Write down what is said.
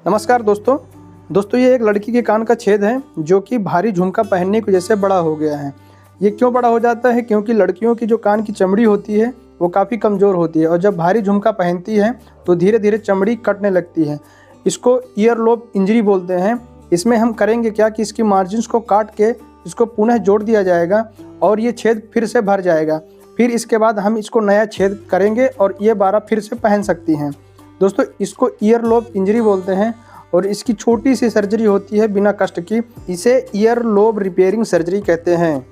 नमस्कार दोस्तों ये एक लड़की के कान का छेद है जो कि भारी झुमका पहनने की वजह से बड़ा हो गया है। ये क्यों बड़ा हो जाता है? क्योंकि लड़कियों की जो कान की चमड़ी होती है वो काफ़ी कमज़ोर होती है और जब भारी झुमका पहनती है तो धीरे धीरे चमड़ी कटने लगती है। इसको ईयर लोब इंजरी बोलते हैं। इसमें हम करेंगे क्या कि इसकी मार्जिन्स को काट के इसको पुनः जोड़ दिया जाएगा और ये छेद फिर से भर जाएगा। फिर इसके बाद हम इसको नया छेद करेंगे और ये 12 फिर से पहन सकती हैं। दोस्तों इसको ईयर लोब इंजरी बोलते हैं और इसकी छोटी सी सर्जरी होती है बिना कष्ट की। इसे ईयर लोब रिपेयरिंग सर्जरी कहते हैं।